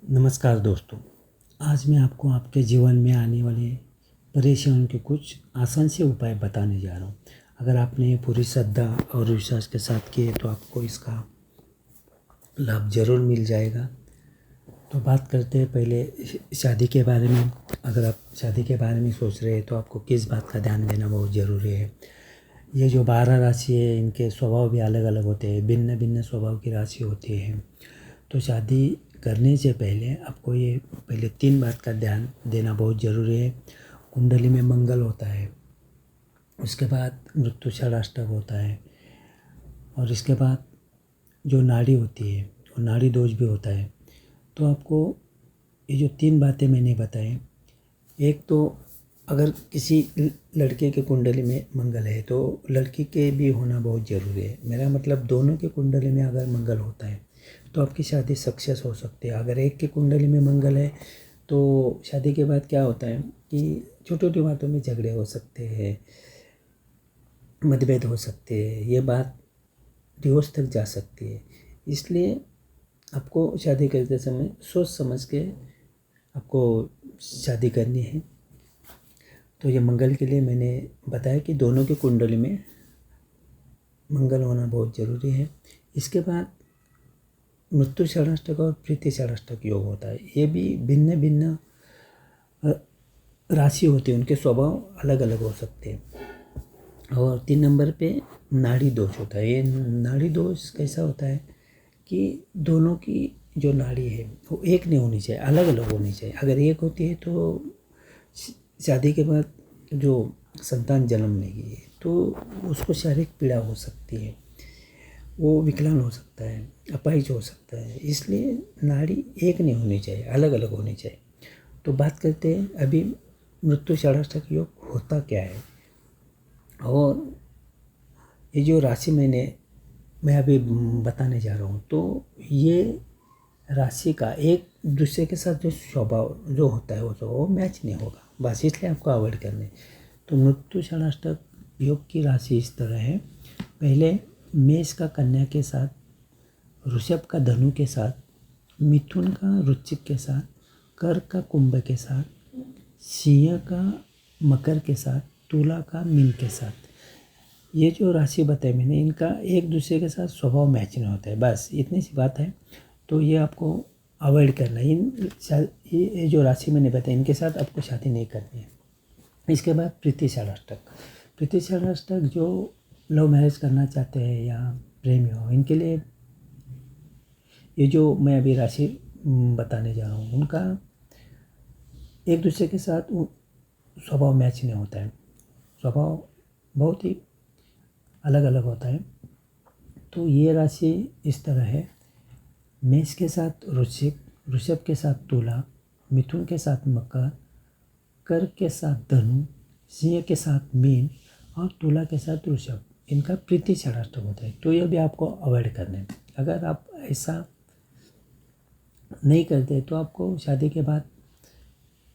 नमस्कार दोस्तों। आज मैं आपको आपके जीवन में आने वाले परेशानियों के कुछ आसान से उपाय बताने जा रहा हूँ। अगर आपने पूरी श्रद्धा और विश्वास के साथ किए तो आपको इसका लाभ ज़रूर मिल जाएगा। तो बात करते हैं पहले शादी के बारे में। अगर आप शादी के बारे में सोच रहे हैं तो आपको किस बात का ध्यान देना बहुत ज़रूरी है। ये जो 12 राशि है इनके स्वभाव भी अलग अलग होते हैं, भिन्न भिन्न स्वभाव की राशि होती है। तो शादी करने से पहले आपको ये पहले 3 बात का ध्यान देना बहुत ज़रूरी है। कुंडली में मंगल होता है, उसके बाद मृत्यु षडाष्टक होता है, और इसके बाद जो नाड़ी होती है वो नाड़ी दोष भी होता है। तो आपको ये जो 3 बातें मैंने बताई, एक तो अगर किसी लड़के के कुंडली में मंगल है तो लड़की के भी होना बहुत ज़रूरी है। मेरा मतलब दोनों के कुंडली में अगर मंगल होता है तो आपकी शादी सक्सेस हो सकती है। अगर एक की कुंडली में मंगल है तो शादी के बाद क्या होता है कि छोटी छोटी बातों में झगड़े हो सकते हैं, मतभेद हो सकते हैं, ये बात डिवोर्स तक जा सकती है। इसलिए आपको शादी करते समय सोच समझ के आपको शादी करनी है। तो ये मंगल के लिए मैंने बताया कि दोनों की कुंडली में मंगल होना बहुत ज़रूरी है। इसके बाद मृत्यु षडाष्टक और प्रीति षडाष्टक योग होता है। ये भी भिन्न भिन्न राशि होती है, उनके स्वभाव अलग अलग हो सकते हैं। और 3 नंबर पे नाड़ी दोष होता है। ये नाड़ी दोष कैसा होता है कि दोनों की जो नाड़ी है वो एक नहीं होनी चाहिए, अलग अलग होनी चाहिए। अगर एक होती है तो शादी के बाद जो संतान जन्म लेगी तो उसको शारीरिक पीड़ा हो सकती है, वो विकलांग हो सकता है, अपाहिज हो सकता है। इसलिए नाड़ी एक नहीं होनी चाहिए, अलग अलग होनी चाहिए। तो बात करते हैं अभी मृत्यु षडाष्टक योग होता क्या है। और ये जो राशि मैं अभी बताने जा रहा हूँ, तो ये राशि का एक दूसरे के साथ जो स्वभाव जो होता है वो स्वभाव मैच नहीं होगा, बस इसलिए आपको अवॉइड करने। तो मृत्यु षडाष्टक योग की राशि इस तरह है। पहले मेष का कन्या के साथ, वृषभ का धनु के साथ, मिथुन का वृश्चिक के साथ, कर्क का कुंभ के साथ, सिंह का मकर के साथ, तुला का मीन के साथ। ये जो राशि बताई मैंने, इनका एक दूसरे के साथ स्वभाव मैच नहीं होता है, बस इतनी सी बात है। तो ये आपको अवॉइड करना है। ये जो राशि मैंने बताई इनके साथ आपको शादी नहीं करनी है। इसके बाद प्रीति षडाष्टक। प्रीति षडाष्टक जो लव मैरिज करना चाहते हैं या प्रेमी हो, इनके लिए ये जो मैं अभी राशि बताने जा रहा हूँ, उनका एक दूसरे के साथ स्वभाव मैच नहीं होता है, स्वभाव बहुत ही अलग अलग होता है। तो ये राशि इस तरह है। मेष के साथ वृश्चिक, वृषभ के साथ तुला, मिथुन के साथ मकर, कर्क के साथ धनु, सिंह के साथ मीन और तुला के साथ वृषभ। इनका प्रीति षडाष्टक होता है। तो ये भी आपको अवॉइड करना है। अगर आप ऐसा नहीं करते तो आपको शादी के बाद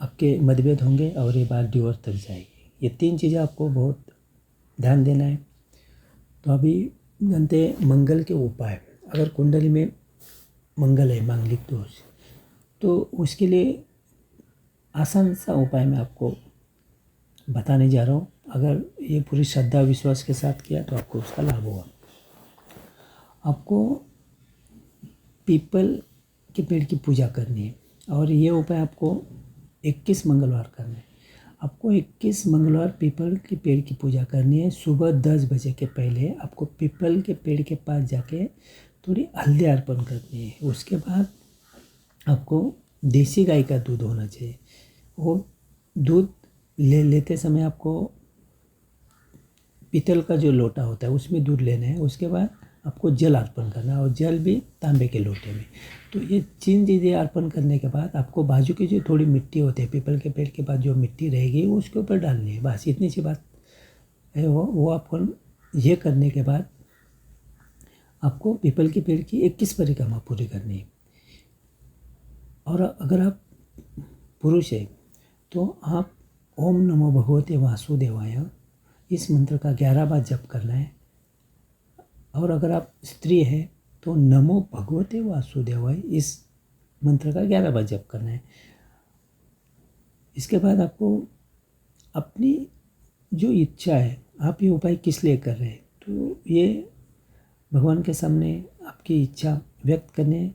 आपके मतभेद होंगे और ये बात डिवोर्स तक जाएगी। ये 3 चीज़ें आपको बहुत ध्यान देना है। तो अभी जानते हैं मंगल के उपाय। अगर कुंडली में मंगल है, मांगलिक दोष, तो उसके लिए आसान सा उपाय मैं आपको बताने जा रहा हूँ। अगर ये पूरी श्रद्धा विश्वास के साथ किया तो आपको उसका लाभ होगा। आपको पीपल के पेड़ की पूजा करनी है, और ये उपाय आपको 21 मंगलवार करना है। आपको 21 मंगलवार पीपल के पेड़ की पूजा करनी है। सुबह 10 बजे के पहले आपको पीपल के पेड़ के पास जाके थोड़ी हल्दी अर्पण करनी है। उसके बाद आपको देसी गाय का दूध होना चाहिए। वो दूध लेते समय आपको पीतल का जो लोटा होता है उसमें दूध लेना है। उसके बाद आपको जल अर्पण करना है, और जल भी तांबे के लोटे में। तो ये 3 चीज़ें अर्पण करने के बाद आपको बाजू की जो थोड़ी मिट्टी होती है, पीपल के पेड़ के बाद जो मिट्टी रहेगी वो उसके ऊपर डालनी है। बस इतनी सी बात है। वो आपको ये करने के बाद आपको पीपल के पेड़ की 21 परिक्रमा पूरी करनी है। और अगर आप पुरुष है तो आप ओम नमो भगवते वासुदेवाय इस मंत्र का 11 बार जप करना है। और अगर आप स्त्री है तो नमो भगवते वासुदेवाय इस मंत्र का 11 बार जप करना है। इसके बाद आपको अपनी जो इच्छा है, आप ये उपाय किस लिए कर रहे हैं, तो ये भगवान के सामने आपकी इच्छा व्यक्त करने।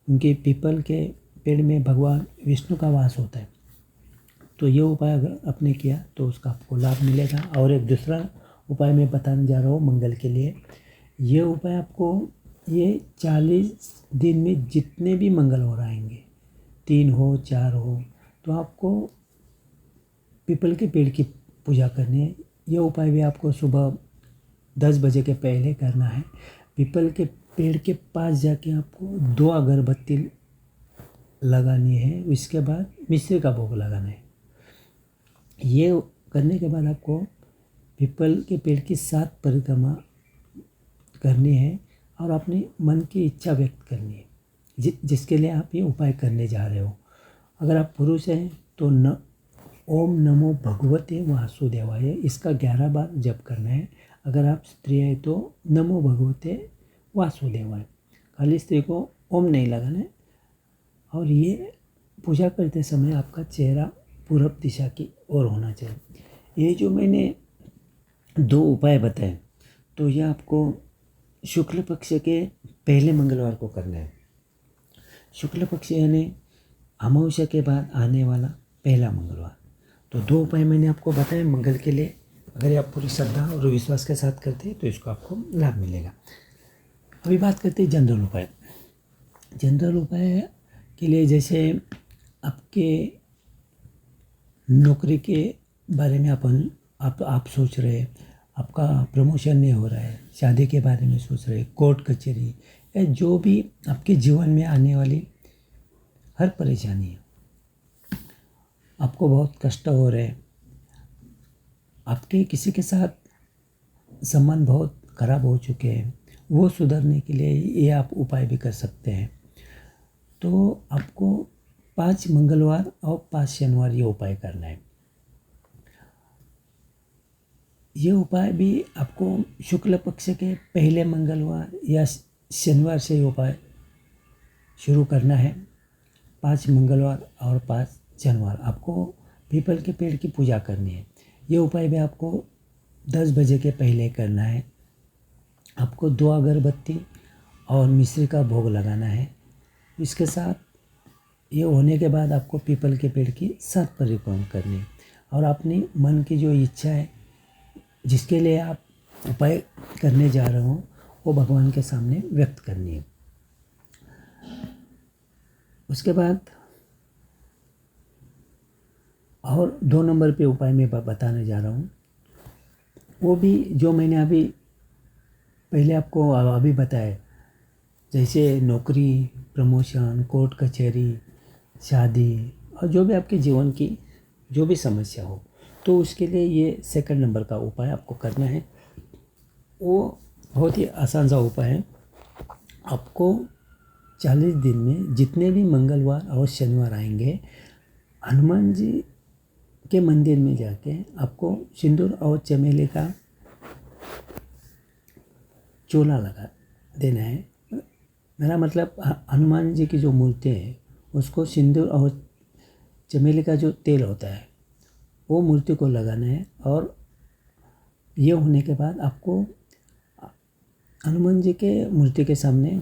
उनके पीपल के पेड़ में भगवान विष्णु का वास होता है, तो ये उपाय अगर आपने किया तो उसका आपको लाभ मिलेगा। और एक दूसरा उपाय मैं बताने जा रहा हूँ मंगल के लिए। ये उपाय आपको ये 40 दिन में जितने भी मंगलवार आएंगे, 3 हो 4 हो, तो आपको पीपल के पेड़ की पूजा करनी है। ये उपाय भी आपको सुबह 10 बजे के पहले करना है। पीपल के पेड़ के पास जाके आपको 2 अगरबत्ती लगानी है। इसके बाद मिश्री का भोग लगाना है। ये करने के बाद आपको पीपल के पेड़ की 7 परिक्रमा करनी है और अपनी मन की इच्छा व्यक्त करनी है जिसके लिए आप ये उपाय करने जा रहे हो। अगर आप पुरुष हैं तो ओम नमो भगवते वासुदेवाय, इसका 11 बार जप करना है। अगर आप स्त्री है तो नमो भगवते वासुदेवाय, खाली स्त्री को ओम नहीं लगाना है। और ये पूजा करते समय आपका चेहरा पूरब दिशा की ओर होना चाहिए। ये जो मैंने 2 उपाय बताए, तो ये आपको शुक्ल पक्ष के पहले मंगलवार को करना है। शुक्ल पक्ष यानी अमावस्या के बाद आने वाला पहला मंगलवार। तो 2 उपाय मैंने आपको बताए मंगल के लिए। अगर आप पूरी श्रद्धा और विश्वास के साथ करते हैं तो इसको आपको लाभ मिलेगा। अभी बात करते हैं जनरल उपाय। जनरल उपाय के लिए जैसे आपके नौकरी के बारे में आप सोच रहे हैं, आपका प्रमोशन नहीं हो रहा है, शादी के बारे में सोच रहे हैं, कोर्ट कचहरी या जो भी आपके जीवन में आने वाली हर परेशानी है, आपको बहुत कष्ट हो रहे हैं, आपके किसी के साथ संबंध बहुत खराब हो चुके हैं, वो सुधरने के लिए ये आप उपाय भी कर सकते हैं। तो आपको 5 मंगलवार और 5 शनिवार ये उपाय करना है। ये उपाय भी आपको शुक्ल पक्ष के पहले मंगलवार या शनिवार से ये उपाय शुरू करना है। 5 मंगलवार और 5 शनिवार आपको पीपल के पेड़ की पूजा करनी है। ये उपाय भी आपको 10 बजे के पहले करना है। आपको 2 अगरबत्ती और मिश्री का भोग लगाना है। इसके साथ ये होने के बाद आपको पीपल के पेड़ की 7 परिक्रमा करनी है और अपनी मन की जो इच्छा है, जिसके लिए आप उपाय करने जा रहे हो, वो भगवान के सामने व्यक्त करनी है। उसके बाद और 2 नंबर पे उपाय मैं बताने जा रहा हूँ, वो भी जो मैंने अभी पहले आपको अभी बताया, जैसे नौकरी, प्रमोशन, कोर्ट कचहरी, शादी और जो भी आपके जीवन की जो भी समस्या हो, तो उसके लिए ये 2nd नंबर का उपाय आपको करना है। वो बहुत ही आसान सा उपाय है। आपको 40 दिन में जितने भी मंगलवार और शनिवार आएंगे, हनुमान जी के मंदिर में जाके आपको सिंदूर और चमेली का चोला लगा देना है। मेरा मतलब हनुमान जी की जो मूर्ति है उसको सिंदूर और चमेली का जो तेल होता है वो मूर्ति को लगाना है। और ये होने के बाद आपको हनुमान जी के मूर्ति के सामने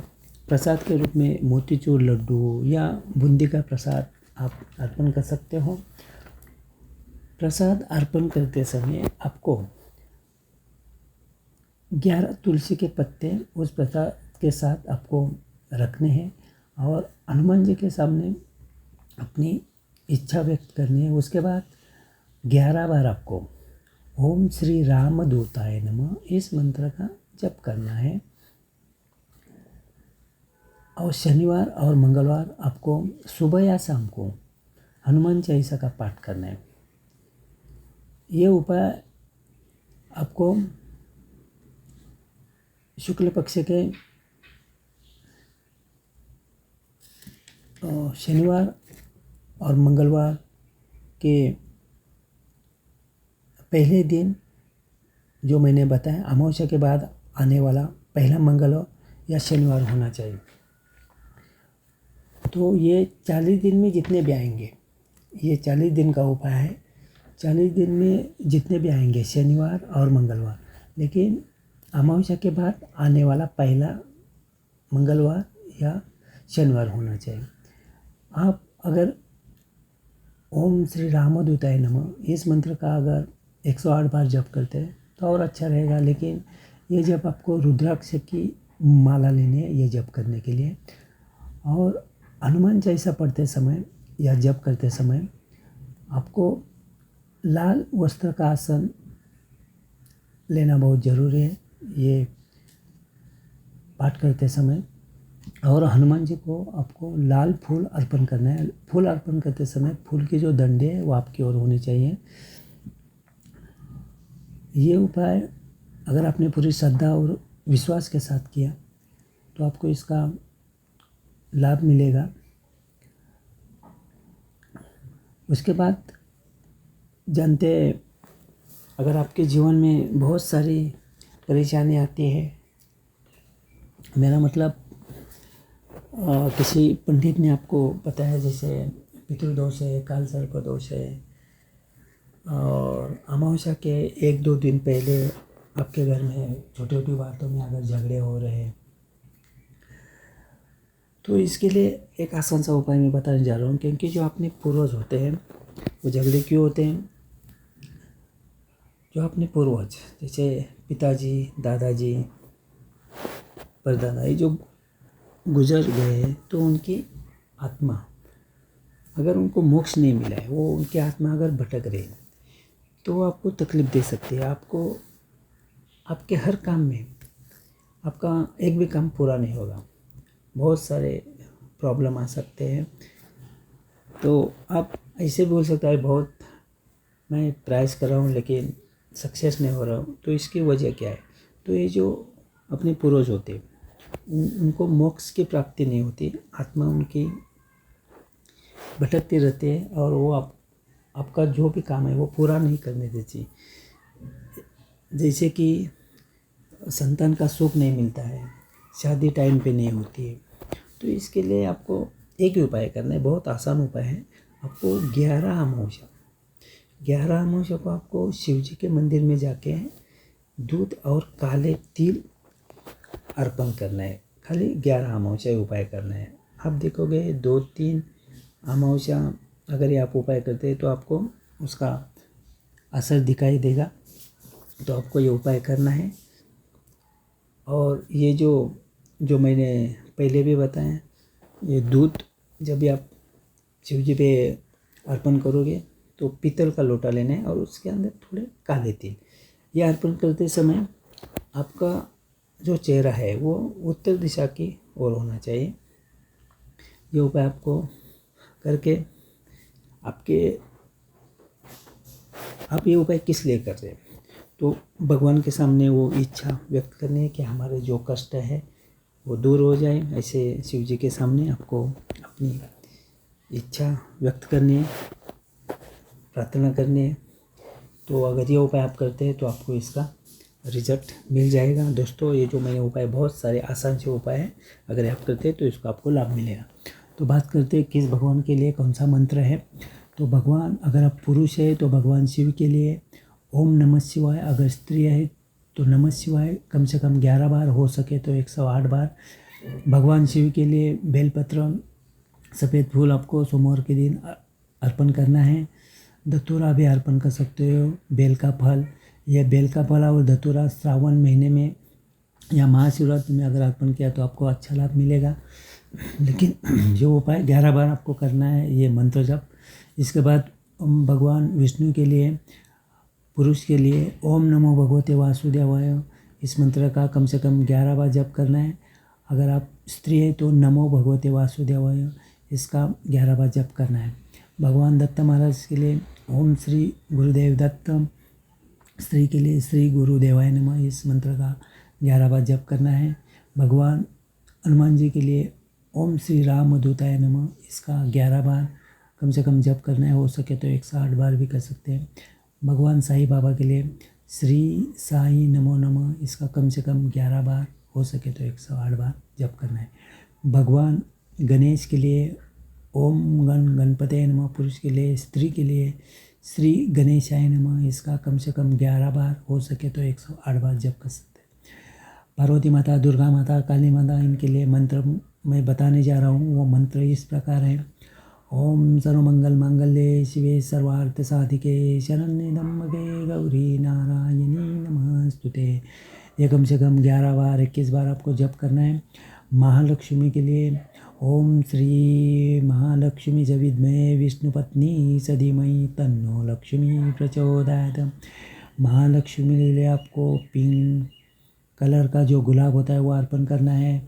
प्रसाद के रूप में मोतीचूर लड्डू या बूंदी का प्रसाद आप अर्पण कर सकते हो। प्रसाद अर्पण करते समय आपको 11 तुलसी के पत्ते उस प्रसाद के साथ आपको रखने हैं और हनुमान जी के सामने अपनी इच्छा व्यक्त करनी है। उसके बाद 11 बार आपको ओम श्री राम दूताय नमः इस मंत्र का जप करना है। और शनिवार और मंगलवार आपको सुबह या शाम को हनुमान चालीसा का पाठ करना है। ये उपाय आपको शुक्ल पक्ष के शनिवार और मंगलवार के पहले दिन जो मैंने बताया, अमावस्या के बाद आने वाला पहला मंगलवार या शनिवार होना चाहिए। तो ये 40 दिन में जितने भी आएंगे, ये 40 दिन का उपाय है। 40 दिन में जितने भी आएंगे शनिवार और मंगलवार, लेकिन अमावस्या के बाद आने वाला पहला मंगलवार या शनिवार होना चाहिए। आप अगर ओम श्री रामदूताय नमः इस मंत्र का अगर 108 बार जप करते हैं तो और अच्छा रहेगा। लेकिन ये जप आपको रुद्राक्ष की माला लेनी है ये जप करने के लिए। और हनुमान चालीसा पढ़ते समय या जप करते समय आपको लाल वस्त्र का आसन लेना बहुत ज़रूरी है ये पाठ करते समय। और हनुमान जी को आपको लाल फूल अर्पण करना है। फूल अर्पण करते समय फूल की जो डंडे है वो आपकी ओर होनी चाहिए। ये उपाय अगर आपने पूरी श्रद्धा और विश्वास के साथ किया तो आपको इसका लाभ मिलेगा। उसके बाद जानते, अगर आपके जीवन में बहुत सारी परेशानी आती है, मेरा मतलब किसी पंडित ने आपको बताया जैसे पितृदोष है, काल सर्प दोष है, और अमावस्या के 1-2 दिन पहले आपके घर में छोटी छोटी बातों में अगर झगड़े हो रहे हैं, तो इसके लिए एक आसान सा उपाय मैं बताने जा रहा हूँ। क्योंकि जो अपने पूर्वज होते हैं वो झगड़े क्यों होते हैं, जो अपने पूर्वज जैसे पिताजी, दादाजी, परदादा ये जो गुजर गए तो उनकी आत्मा अगर उनको मोक्ष नहीं मिला है, वो उनकी आत्मा अगर भटक रही है तो वो आपको तकलीफ़ दे सकती है। आपको आपके हर काम में आपका एक भी काम पूरा नहीं होगा, बहुत सारे प्रॉब्लम आ सकते हैं। तो आप ऐसे बोल सकते हैं बहुत मैं प्रयास कर रहा हूँ लेकिन सक्सेस नहीं हो रहा हूँ, तो इसकी वजह क्या है। तो ये जो अपने पूर्वज होते हैं उनको मोक्ष की प्राप्ति नहीं होती, आत्मा उनकी भटकती रहती है और वो आपका जो भी काम है वो पूरा नहीं करने देती। जैसे कि संतान का सुख नहीं मिलता है, शादी टाइम पे नहीं होती है। तो इसके लिए आपको एक ही उपाय करना है, बहुत आसान उपाय है। आपको 11 अमावस्या को आपको शिव जी के मंदिर में जाके दूध और काले तिल अर्पण करना है। खाली 11 अमावस्या उपाय करना है। आप देखोगे 2-3 अमावस्या अगर ये आप उपाय करते हैं तो आपको उसका असर दिखाई देगा। तो आपको ये उपाय करना है। और ये जो मैंने पहले भी बताया, ये दूध जब भी आप शिव जी पे अर्पण करोगे तो पीतल का लोटा लेना है और उसके अंदर थोड़े काले तिल। ये अर्पण करते समय आपका जो चेहरा है वो उत्तर दिशा की ओर होना चाहिए। ये उपाय आपको करके आप ये उपाय किस लिए कर रहे हैं, तो भगवान के सामने वो इच्छा व्यक्त करनी है कि हमारे जो कष्ट है वो दूर हो जाए। ऐसे शिव जी के सामने आपको अपनी इच्छा व्यक्त करनी है, प्रार्थना करनी है। तो अगर ये उपाय आप करते हैं तो आपको इसका रिजल्ट मिल जाएगा। दोस्तों, ये जो मैंने उपाय बहुत सारे आसान से उपाय हैं, अगर आप करते हैं तो इसको आपको लाभ मिलेगा। तो बात करते हैं किस भगवान के लिए कौन सा मंत्र है। तो भगवान, अगर आप पुरुष है तो भगवान शिव के लिए ओम नमः शिवाय, अगर स्त्री है तो नमः शिवाय कम से कम 11 बार, हो सके तो 108 बार। भगवान शिव के लिए बेलपत्र, सफ़ेद फूल आपको सोमवार के दिन अर्पण करना है। धतूरा भी अर्पण कर सकते हो, बेल का फल। यह बेल का फल और धतूरा श्रावण महीने में या महाशिवरात्रि में अगर अर्पण किया तो आपको अच्छा लाभ मिलेगा। लेकिन जो उपाय 11 बार आपको करना है ये मंत्र जप। इसके बाद भगवान विष्णु के लिए, पुरुष के लिए ओम नमो भगवते वासुदेवाय, इस मंत्र का कम से कम 11 बार जप करना है। अगर आप स्त्री है तो नमो भगवते वासुदेवाय, इसका 11 बार जप करना है। भगवान दत्त महाराज के लिए ओम श्री गुरुदेव दत्त, स्त्री के लिए श्री गुरुदेवाय नमः, इस मंत्र का 11 बार जप करना है। भगवान हनुमान जी के लिए ओम श्री रामदूताय नमः, इसका 11 बार कम से कम जप करना है, हो सके तो 108 बार भी कर सकते हैं। भगवान साईं बाबा के लिए श्री साईं नमो नमः, इसका कम से कम 11 बार, हो सके तो 108 बार जप करना है। भगवान गणेश के लिए ओम गणपते नमः, पुरुष के लिए, स्त्री के लिए श्री गणेशाय नमः, इसका कम से कम 11 बार, हो सके तो 108 बार जप कर सकते हैं। पार्वती माता, दुर्गा माता, काली माता, इनके लिए मंत्र मैं बताने जा रहा हूँ। वो मंत्र इस प्रकार है। ओम सर्वमंगल मांगल्ये शिवे सर्वार्थ साधिके शरण्ये त्र्यंबके गौरी नारायणी नमस्तुते। ये कम से कम 11 बार 21 बार आपको जप करना है। महालक्ष्मी के लिए ओम श्री महालक्ष्मी च विद्महे विष्णुपत्नी च धीमहि तन्नो लक्ष्मी प्रचोदयात्। महालक्ष्मी के लिए आपको पिंक कलर का जो गुलाब होता है वो अर्पण करना है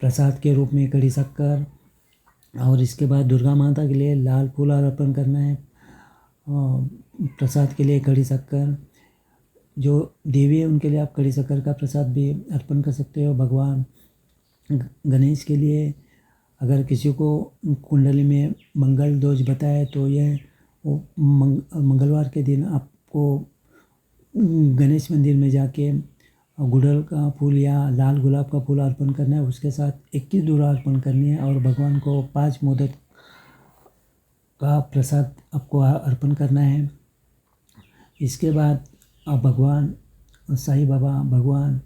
प्रसाद के रूप में, कड़ी शक्कर। और इसके बाद दुर्गा माता के लिए लाल फूल अर्पण करना है प्रसाद के लिए, कड़ी शक्कर। जो देवी है उनके लिए आप कड़ी शक्कर का प्रसाद भी अर्पण कर सकते हो। भगवान गणेश के लिए अगर किसी को कुंडली में मंगल दोष बताए तो यह मंगलवार के दिन आपको गणेश मंदिर में जाके गुड़हल का फूल या लाल गुलाब का फूल अर्पण करना है। उसके साथ 21 दूरा अर्पण करनी है और भगवान को 5 मोदक का प्रसाद आपको अर्पण करना है। इसके बाद आप भगवान साईं बाबा, भगवान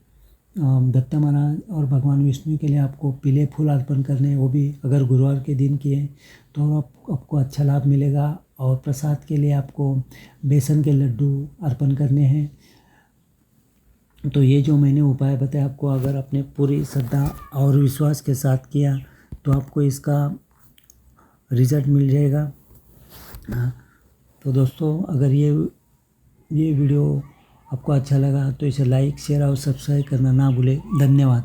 दत्त महाराज और भगवान विष्णु के लिए आपको पीले फूल अर्पण करने हैं। वो भी अगर गुरुवार के दिन किए तो आपको अच्छा लाभ मिलेगा। और प्रसाद के लिए आपको बेसन के लड्डू अर्पण करने हैं। तो ये जो मैंने उपाय बताया आपको, अगर आपने पूरी श्रद्धा और विश्वास के साथ किया तो आपको इसका रिजल्ट मिल जाएगा। तो दोस्तों, अगर ये वीडियो आपको अच्छा लगा तो इसे लाइक, शेयर और सब्सक्राइब करना ना भूलें। धन्यवाद।